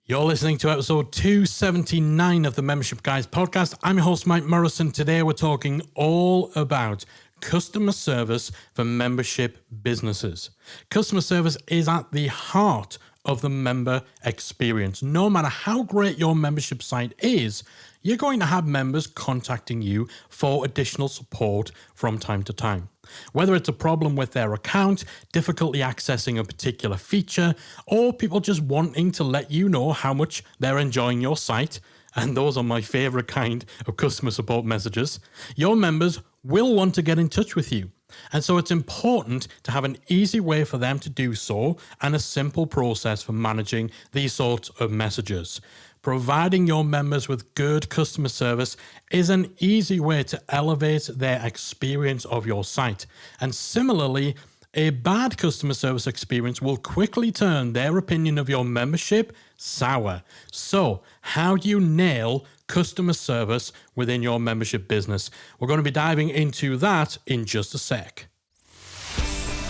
You're listening to episode 279 of the Membership Guys podcast. I'm your host, Mike Morrison. Today we're talking all about customer service for membership businesses. Customer service is at the heart of the member experience. No matter how great your membership site is, you're going to have members contacting you for additional support from time to time. Whether it's a problem with their account, difficulty accessing a particular feature, or people just wanting to let you know how much they're enjoying your site, and those are my favorite kind of customer support messages, your members will want to get in touch with you. And so it's important to have an easy way for them to do so and a simple process for managing these sorts of messages. Providing your members with good customer service is an easy way to elevate their experience of your site. And similarly, a bad customer service experience will quickly turn their opinion of your membership sour. So, how do you nail customer service within your membership business? We're going to be diving into that in just a sec.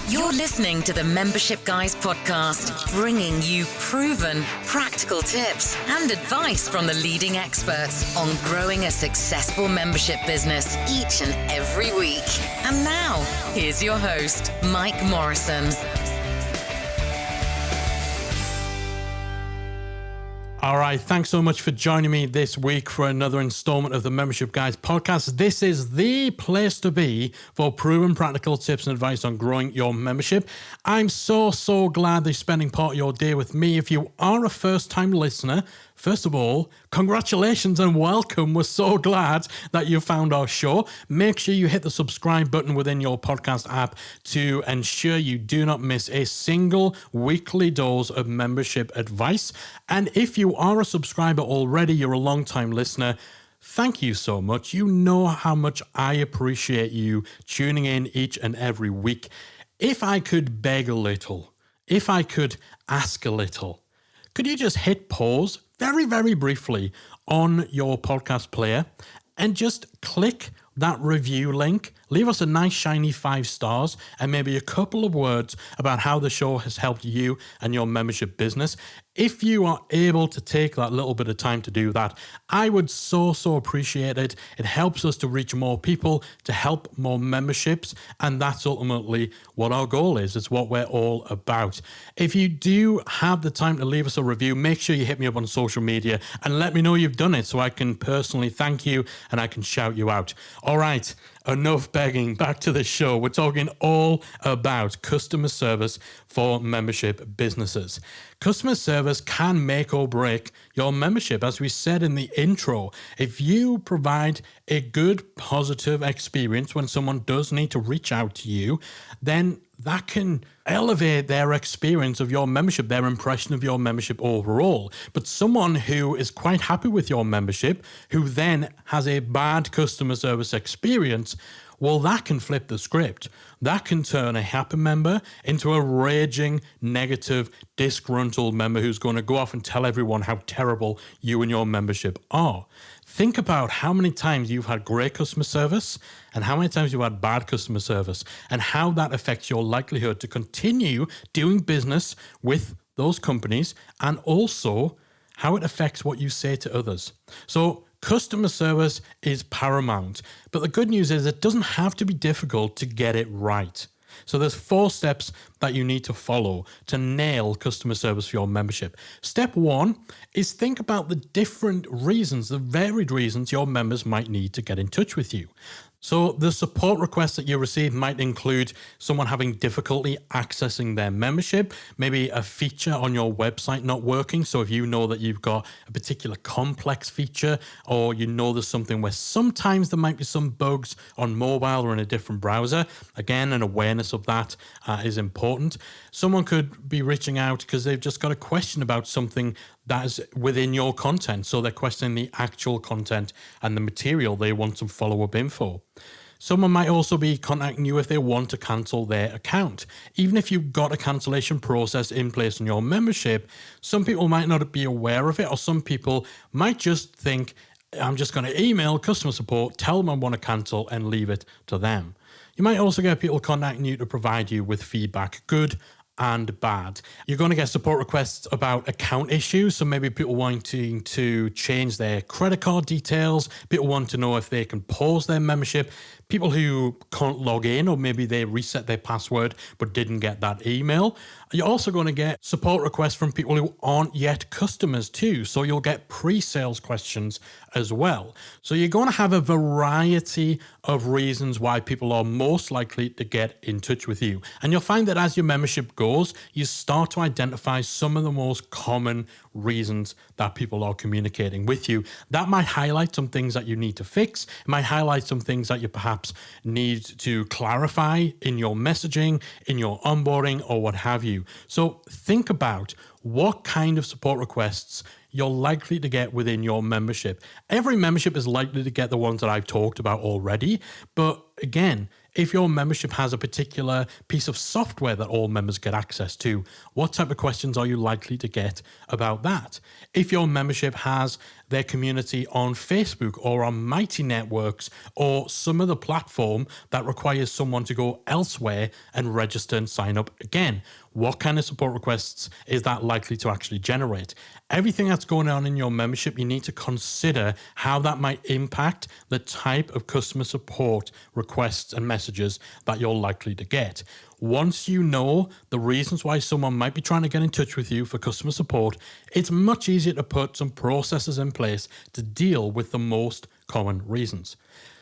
You're listening to the Membership Guys podcast, bringing you proven, practical tips and advice from the leading experts on growing a successful membership business each and every week. And now, here's your host, Mike Morrison. All right, thanks so much for joining me this week for another installment of the Membership Guys podcast. This is the place to be for proven practical tips and advice on growing your membership. I'm so glad that you're spending part of your day with me. If you are a first-time listener, first of all, congratulations and welcome. We're so glad that you found our show. Make sure you hit the subscribe button within your podcast app to ensure you do not miss a single weekly dose of membership advice. And if you are a subscriber already, you're a long-time listener, thank you so much. You know how much I appreciate you tuning in each and every week. If I could beg a little, if I could ask a little, could you just hit pause very briefly on your podcast player and just click that review link? Leave us a nice shiny 5 stars and maybe a couple of words about how the show has helped you and your membership business. If you are able to take that little bit of time to do that, I would so appreciate it. It helps us to reach more people, to help more memberships, and that's ultimately what our goal is. It's what we're all about. If you do have the time to leave us a review, make sure you hit me up on social media and let me know you've done it so I can personally thank you and I can shout you out. All right, enough begging, back to the show. We're talking all about customer service for membership businesses. Customer service can make or break your membership. As we said in the intro, if you provide a good, positive experience when someone does need to reach out to you, then that can elevate their experience of your membership, their impression of your membership overall. But someone who is quite happy with your membership, who then has a bad customer service experience, well, that can flip the script. That can turn a happy member into a raging, negative, disgruntled member who's going to go off and tell everyone how terrible you and your membership are. Think about how many times you've had great customer service and how many times you've had bad customer service and how that affects your likelihood to continue doing business with those companies and also how it affects what you say to others. So customer service is paramount, but the good news is it doesn't have to be difficult to get it right. So there's 4 steps that you need to follow to nail customer service for your membership. Step 1 is think about the different reasons, the varied reasons your members might need to get in touch with you. So the support requests that you receive might include someone having difficulty accessing their membership, maybe a feature on your website not working. So if you know that you've got a particular complex feature, or you know there's something where sometimes there might be some bugs on mobile or in a different browser, again, an awareness of that is important. Someone could be reaching out because they've just got a question about something that is within your content. So they're questioning the actual content and the material they want some follow-up info. Someone might also be contacting you if they want to cancel their account. Even if you've got a cancellation process in place on your membership, some people might not be aware of it, or some people might just think, I'm just going to email customer support, tell them I want to cancel, and leave it to them. You might also get people contacting you to provide you with feedback, good and bad. You're going to get support requests about account issues. So maybe people wanting to change their credit card details, people want to know if they can pause their membership, people who can't log in, or maybe they reset their password but didn't get that email. You're also going to get support requests from people who aren't yet customers too. So you'll get pre-sales questions as well. So you're going to have a variety of reasons why people are most likely to get in touch with you. And you'll find that as your membership goes, you start to identify some of the most common reasons that people are communicating with you. That might highlight some things that you need to fix. It might highlight some things that you perhaps need to clarify in your messaging, in your onboarding, or what have you. So think about what kind of support requests you're likely to get within your membership. Every membership is likely to get the ones that I've talked about already. But again, if your membership has a particular piece of software that all members get access to, what type of questions are you likely to get about that? If your membership has their community on Facebook or on Mighty Networks or some other platform that requires someone to go elsewhere and register and sign up again, what kind of support requests is that likely to actually generate? Everything that's going on in your membership, you need to consider how that might impact the type of customer support requests and messages that you're likely to get. Once you know the reasons why someone might be trying to get in touch with you for customer support, it's much easier to put some processes in place to deal with the most common reasons.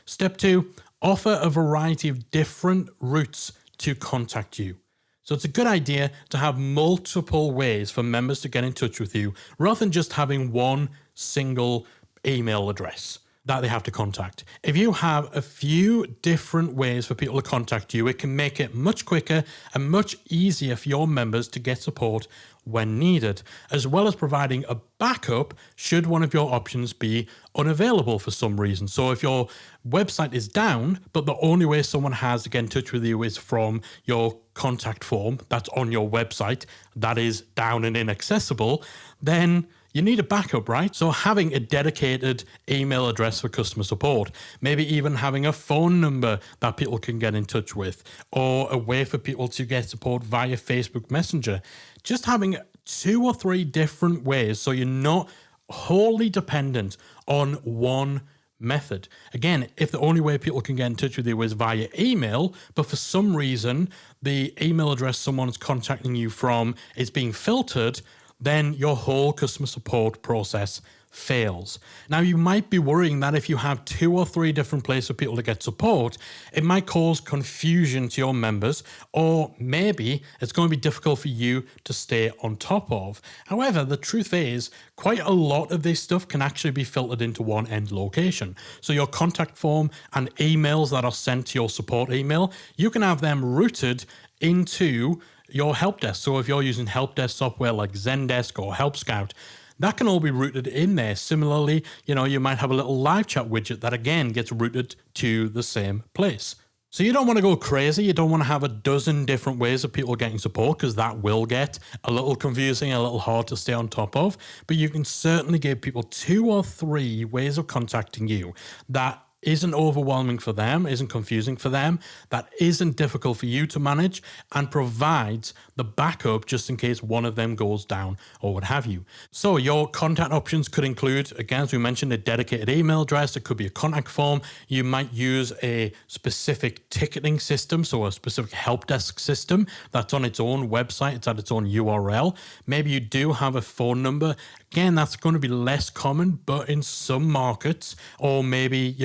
Step 2, offer a variety of different routes to contact you. So it's a good idea to have multiple ways for members to get in touch with you rather than just having one single email address that they have to contact. If you have a few different ways for people to contact you, it can make it much quicker and much easier for your members to get support when needed, as well as providing a backup should one of your options be unavailable for some reason. So if your website is down, but the only way someone has to get in touch with you is from your contact form that's on your website that is down and inaccessible, then you need a backup, right? So having a dedicated email address for customer support, maybe even having a phone number that people can get in touch with, or a way for people to get support via Facebook Messenger. Just having 2 or 3 different ways so you're not wholly dependent on one method. Again, if the only way people can get in touch with you is via email, but for some reason the email address someone's contacting you from is being filtered, then your whole customer support process fails. Now, you might be worrying that if you have 2 or 3 different places for people to get support, it might cause confusion to your members, or maybe it's going to be difficult for you to stay on top of. However, the truth is, quite a lot of this stuff can actually be filtered into one end location. So your contact form and emails that are sent to your support email, you can have them routed into your help desk. So if you're using help desk software like Zendesk or Help Scout, that can all be routed in there. Similarly, you might have a little live chat widget that again gets routed to the same place. So you don't want to go crazy. You don't want to have a dozen different ways of people getting support, because that will get a little confusing, a little hard to stay on top of. But you can certainly give people 2 or 3 ways of contacting you that isn't overwhelming for them, isn't confusing for them, that isn't difficult for you to manage, and provides the backup just in case one of them goes down or what have you. So your contact options could include, again, as we mentioned, a dedicated email address. It could be a contact form. You might use a specific ticketing system, so a specific help desk system that's on its own website. It's at its own URL. Maybe you do have a phone number. Again, that's going to be less common, but in some markets, or maybe,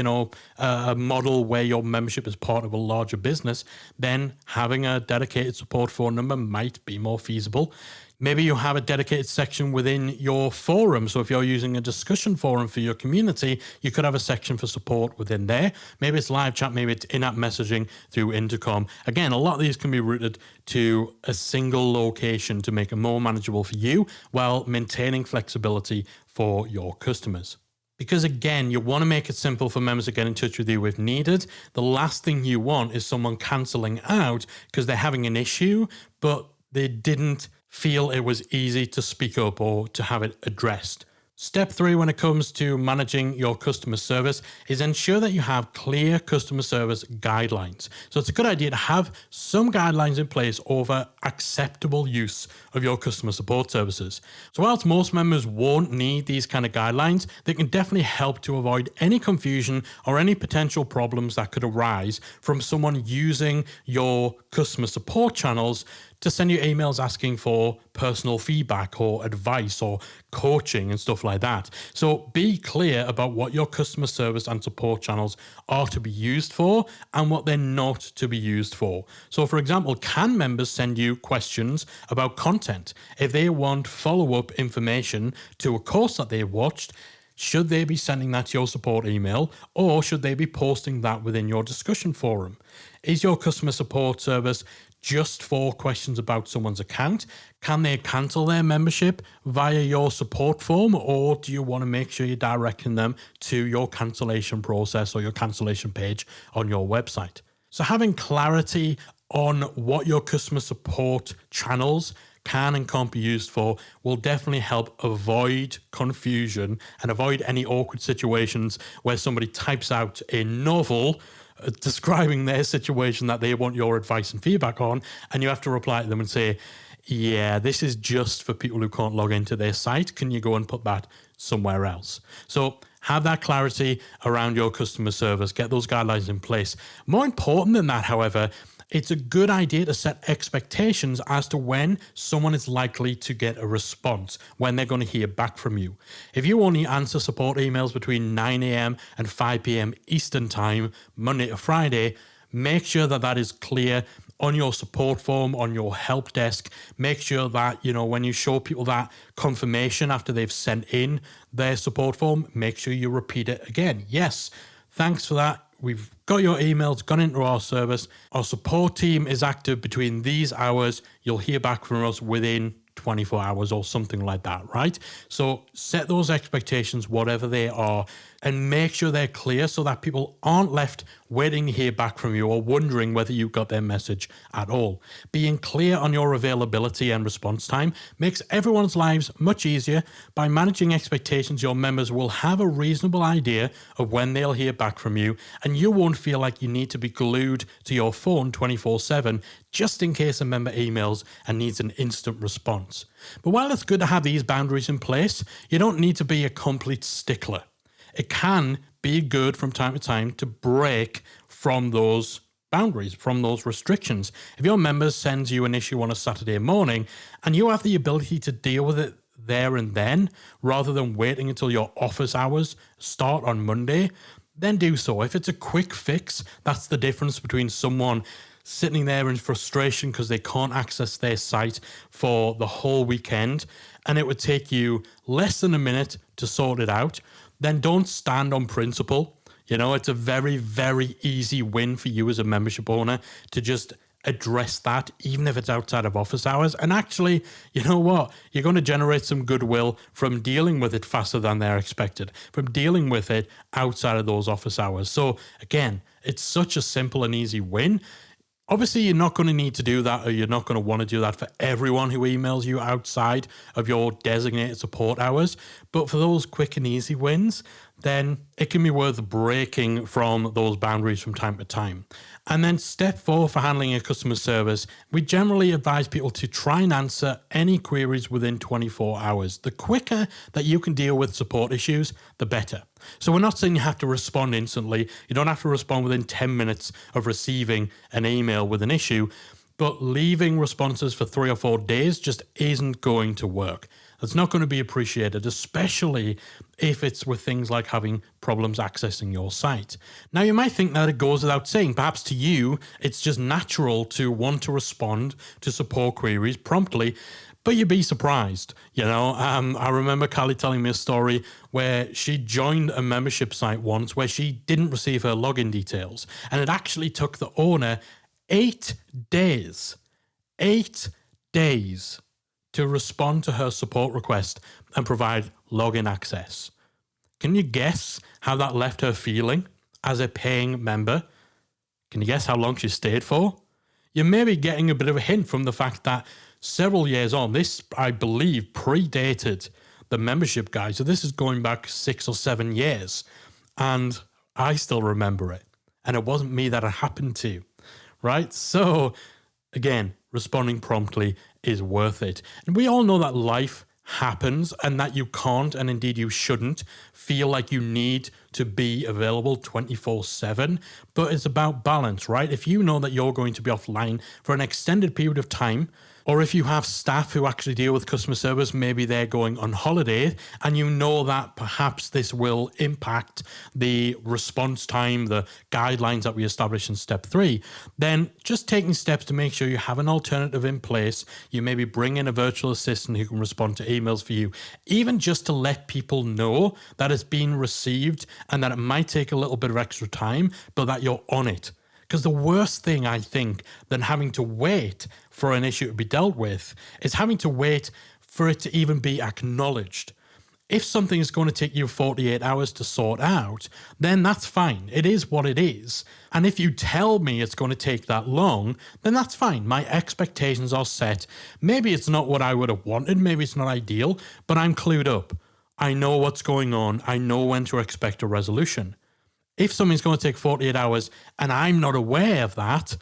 a model where your membership is part of a larger business, then having a dedicated support phone number might be more feasible. Maybe you have a dedicated section within your forum. So if you're using a discussion forum for your community, you could have a section for support within there. Maybe it's live chat, maybe it's in-app messaging through Intercom. Again, a lot of these can be routed to a single location to make it more manageable for you while maintaining flexibility for your customers. Because again, you want to make it simple for members to get in touch with you if needed. The last thing you want is someone cancelling out because they're having an issue, but they didn't feel it was easy to speak up or to have it addressed. Step 3 when it comes to managing your customer service is ensure that you have clear customer service guidelines. So it's a good idea to have some guidelines in place over acceptable use of your customer support services. So whilst most members won't need these kind of guidelines, they can definitely help to avoid any confusion or any potential problems that could arise from someone using your customer support channels to send you emails asking for personal feedback or advice or coaching and stuff like that. So be clear about what your customer service and support channels are to be used for and what they're not to be used for. So for example, can members send you questions about content? If they want follow-up information to a course that they've watched, should they be sending that to your support email, or should they be posting that within your discussion forum? Is your customer support service just for questions about someone's account? Can they cancel their membership via your support form, or do you want to make sure you're directing them to your cancellation process or your cancellation page on your website? So having clarity on what your customer support channels can and can't be used for will definitely help avoid confusion and avoid any awkward situations where somebody types out a novel describing their situation that they want your advice and feedback on, and you have to reply to them and say, yeah, this is just for people who can't log into their site. Can you go and put that somewhere else? So have that clarity around your customer service, get those guidelines in place. More important than that, however, it's a good idea to set expectations as to when someone is likely to get a response, when they're going to hear back from you. If you only answer support emails between 9 a.m. and 5 p.m. Eastern Time, Monday to Friday, make sure that that is clear on your support form, on your help desk. Make sure that, when you show people that confirmation after they've sent in their support form, make sure you repeat it again. Yes, thanks for that. We've got your emails, gone into our service. Our support team is active between these hours. You'll hear back from us within 24 hours or something like that, right? So set those expectations, whatever they are, and make sure they're clear so that people aren't left waiting to hear back from you or wondering whether you got their message at all. Being clear on your availability and response time makes everyone's lives much easier. By managing expectations, your members will have a reasonable idea of when they'll hear back from you, and you won't feel like you need to be glued to your phone 24/7 just in case a member emails and needs an instant response. But while it's good to have these boundaries in place, you don't need to be a complete stickler. It can be good from time to time to break from those boundaries, from those restrictions. If your member sends you an issue on a Saturday morning and you have the ability to deal with it there and then, rather than waiting until your office hours start on Monday, then do so. If it's a quick fix, that's the difference between someone sitting there in frustration because they can't access their site for the whole weekend, and it would take you less than a minute to sort it out. Then don't stand on principle. It's a very, very easy win for you as a membership owner to just address that, even if it's outside of office hours. And actually, you know what? You're going to generate some goodwill from dealing with it faster than they're expected, from dealing with it outside of those office hours. So again, it's such a simple and easy win. Obviously, you're not going to need to do that, or you're not going to want to do that for everyone who emails you outside of your designated support hours. But for those quick and easy wins, then it can be worth breaking from those boundaries from time to time. And then step 4 for handling your customer service, we generally advise people to try and answer any queries within 24 hours. The quicker that you can deal with support issues, the better. So we're not saying you have to respond instantly. You don't have to respond within 10 minutes of receiving an email with an issue, but leaving responses for 3 or 4 days just isn't going to work. That's not going to be appreciated, especially if it's with things like having problems accessing your site. Now, you might think that it goes without saying. Perhaps to you, it's just natural to want to respond to support queries promptly, but you'd be surprised. I remember Callie telling me a story where she joined a membership site once where she didn't receive her login details, and it actually took the owner 8 days to respond to her support request and provide login access. Can you guess how that left her feeling as a paying member? Can you guess how long she stayed for? You may be getting a bit of a hint from the fact that several years on, this, I believe, predated the membership guide. So this is going back 6 or 7 years, and I still remember it. And it wasn't me that it happened to, right? So again, responding promptly is worth it. And we all know that life happens and that you can't, and indeed you shouldn't, feel like you need to be available 24/7, but it's about balance, right? If you know that you're going to be offline for an extended period of time, or if you have staff who actually deal with customer service, maybe they're going on holiday, and you know that perhaps this will impact the response time, the guidelines that we established in step 3, then just taking steps to make sure you have an alternative in place. You maybe bring in a virtual assistant who can respond to emails for you, even just to let people know that it's been received and that it might take a little bit of extra time, but that you're on it. Because the worst thing, I think, than having to wait for an issue to be dealt with is having to wait for it to even be acknowledged. If something is going to take you 48 hours to sort out, then that's fine. It is what it is. And if you tell me it's going to take that long, then that's fine. My expectations are set. Maybe it's not what I would have wanted. Maybe it's not ideal, but I'm clued up. I know what's going on. I know when to expect a resolution. If something's going to take 48 hours and I'm not aware of that,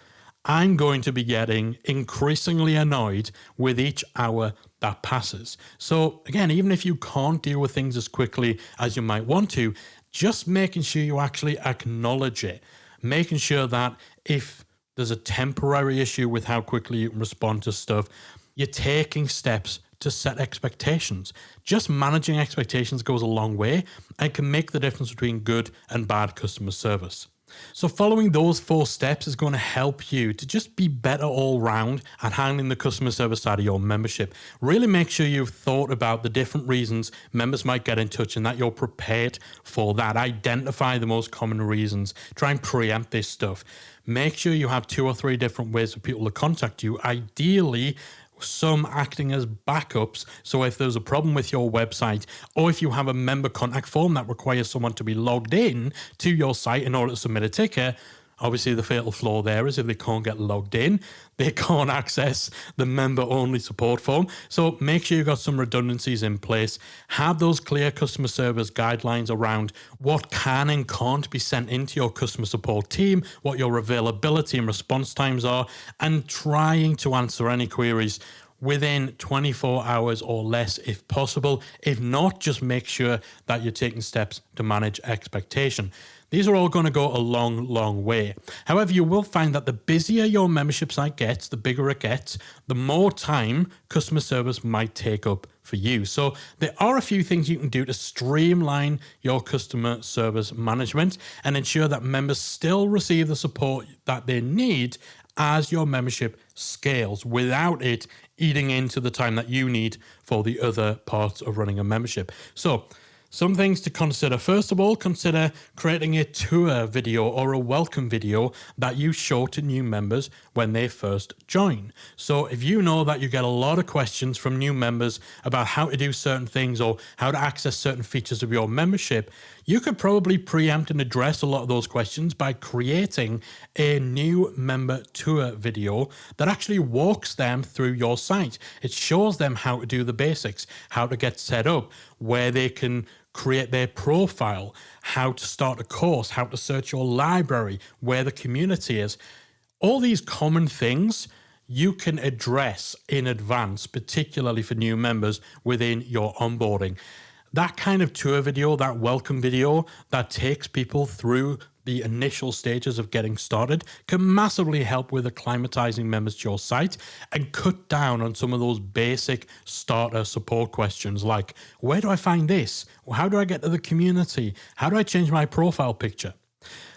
I'm going to be getting increasingly annoyed with each hour that passes. So again, even if you can't deal with things as quickly as you might want to, just making sure you actually acknowledge it, making sure that if there's a temporary issue with how quickly you can respond to stuff, you're taking steps to set expectations. Just managing expectations goes a long way and can make the difference between good and bad customer service. So following those 4 steps is going to help you to just be better all round at handling the customer service side of your membership. Really make sure you've thought about the different reasons members might get in touch and that you're prepared for that. Identify the most common reasons. Try and preempt this stuff. Make sure you have 2 or 3 different ways for people to contact you. Ideally, some acting as backups. So if there's a problem with your website, or if you have a member contact form that requires someone to be logged in to your site in order to submit a ticket, obviously the fatal flaw there is if they can't get logged in, they can't access the member-only support form. So make sure you've got some redundancies in place. Have those clear customer service guidelines around what can and can't be sent into your customer support team, what your availability and response times are, and trying to answer any queries within 24 hours or less if possible. If not, just make sure that you're taking steps to manage expectation. These are all going to go a long, long way. However, you will find that the busier your membership site gets, the bigger it gets, the more time customer service might take up for you. So there are a few things you can do to streamline your customer service management and ensure that members still receive the support that they need as your membership scales without it eating into the time that you need for the other parts of running a membership. So some things to consider. First of all, consider creating a tour video or a welcome video that you show to new members when they first join. So if you know that you get a lot of questions from new members about how to do certain things or how to access certain features of your membership, you could probably preempt and address a lot of those questions by creating a new member tour video that actually walks them through your site. It shows them how to do the basics, how to get set up, where they can create their profile, how to start a course, how to search your library, where the community is. All these common things you can address in advance, particularly for new members within your onboarding. That kind of tour video, that welcome video that takes people through the initial stages of getting started can massively help with acclimatizing members to your site and cut down on some of those basic starter support questions like, where do I find this? How do I get to the community? How do I change my profile picture?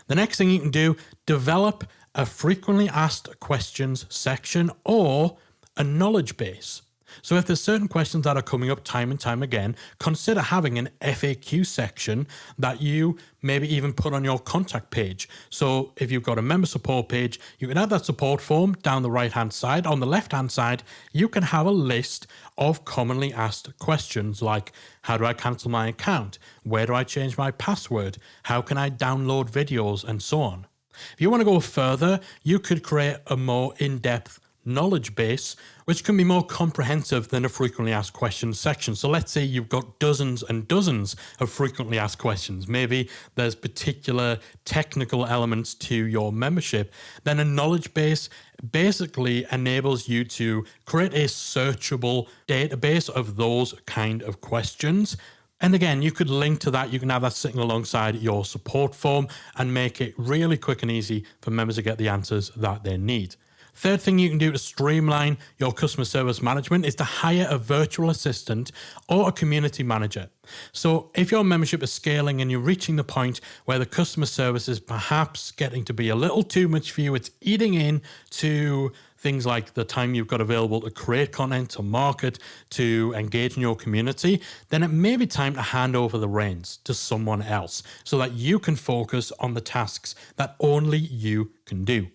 The next thing you can do, develop a frequently asked questions section or a knowledge base. So if there's certain questions that are coming up time and time again, consider having an FAQ section that you maybe even put on your contact page. So if you've got a member support page, you can add that support form down the right-hand side. On the left-hand side, you can have a list of commonly asked questions like, how do I cancel my account? Where do I change my password? How can I download videos? And so on. If you want to go further, you could create a more in-depth knowledge base, which can be more comprehensive than a frequently asked questions section. So let's say you've got dozens and dozens of frequently asked questions. Maybe there's particular technical elements to your membership. Then a knowledge base basically enables you to create a searchable database of those kind of questions. And again, you could link to that. You can have that sitting alongside your support form and make it really quick and easy for members to get the answers that they need. Third thing you can do to streamline your customer service management is to hire a virtual assistant or a community manager. So if your membership is scaling and you're reaching the point where the customer service is perhaps getting to be a little too much for you, it's eating into things like the time you've got available to create content, to market, to engage in your community, then it may be time to hand over the reins to someone else so that you can focus on the tasks that only you can do.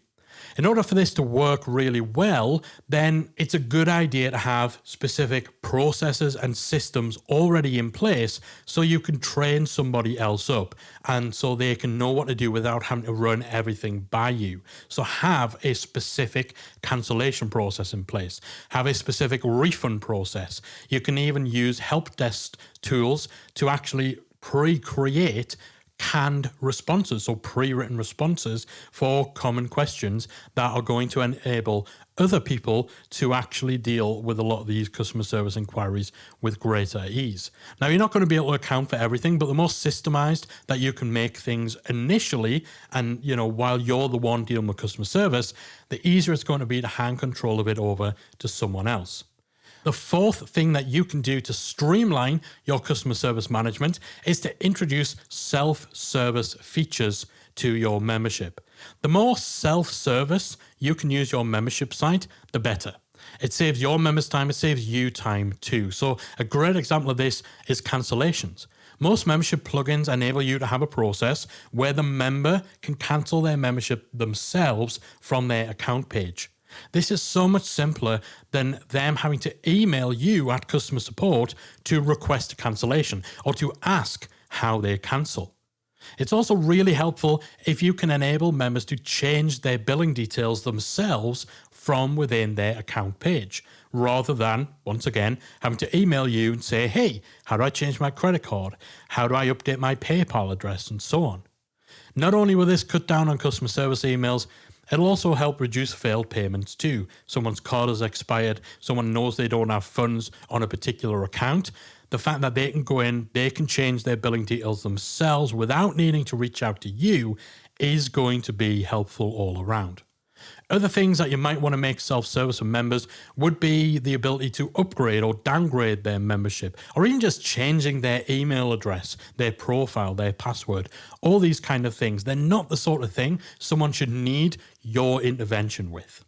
In order for this to work really well, then it's a good idea to have specific processes and systems already in place so you can train somebody else up and so they can know what to do without having to run everything by you. So have a specific cancellation process in place. Have a specific refund process. You can even use help desk tools to actually pre-create canned responses, so pre-written responses for common questions that are going to enable other people to actually deal with a lot of these customer service inquiries with greater ease. Now, you're not going to be able to account for everything, but the more systemized that you can make things initially, and while you're the one dealing with customer service, the easier it's going to be to hand control of it over to someone else. The fourth thing that you can do to streamline your customer service management is to introduce self-service features to your membership. The more self-service you can use your membership site, the better. It saves your members time, it saves you time too. So a great example of this is cancellations. Most membership plugins enable you to have a process where the member can cancel their membership themselves from their account page. This is so much simpler than them having to email you at customer support to request a cancellation or to ask how they cancel. It's also really helpful if you can enable members to change their billing details themselves from within their account page, rather than, once again, having to email you and say, hey, how do I change my credit card? How do I update my PayPal address? And so on. Not only will this cut down on customer service emails, it'll also help reduce failed payments too. Someone's card has expired, someone knows they don't have funds on a particular account. The fact that they can go in, they can change their billing details themselves without needing to reach out to you is going to be helpful all around. Other things that you might want to make self-service for members would be the ability to upgrade or downgrade their membership, or even just changing their email address, their profile, their password, all these kind of things. They're not the sort of thing someone should need your intervention with.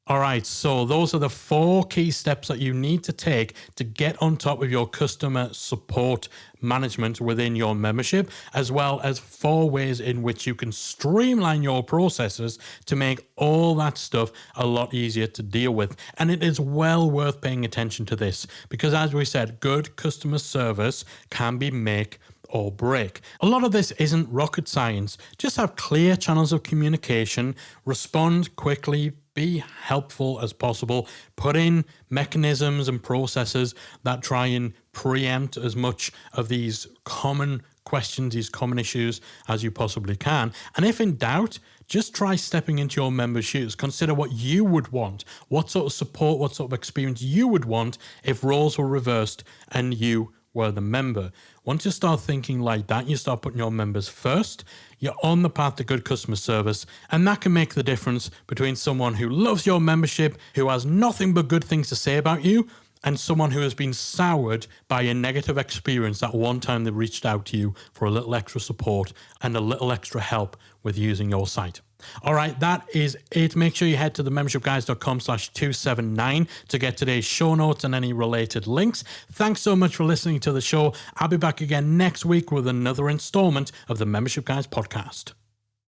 All right, so those are the 4 key steps that you need to take to get on top of your customer support management within your membership, as well as 4 ways in which you can streamline your processes to make all that stuff a lot easier to deal with. And it is well worth paying attention to this because, as we said, good customer service can be make or break. A lot of this isn't rocket science. Just have clear channels of communication, respond quickly, be helpful as possible, put in mechanisms and processes that try and preempt as much of these common questions, these common issues as you possibly can. And if in doubt, just try stepping into your member's shoes. Consider what you would want, what sort of support, what sort of experience you would want if roles were reversed and you were the member. Once you start thinking like that, you start putting your members first, you're on the path to good customer service, and that can make the difference between someone who loves your membership, who has nothing but good things to say about you, and someone who has been soured by a negative experience that one time they reached out to you for a little extra support and a little extra help with using your site. All right, that is it. Make sure you head to themembershipguys.com/279 to get today's show notes and any related links. Thanks so much for listening to the show. I'll be back again next week with another installment of the Membership Guys podcast.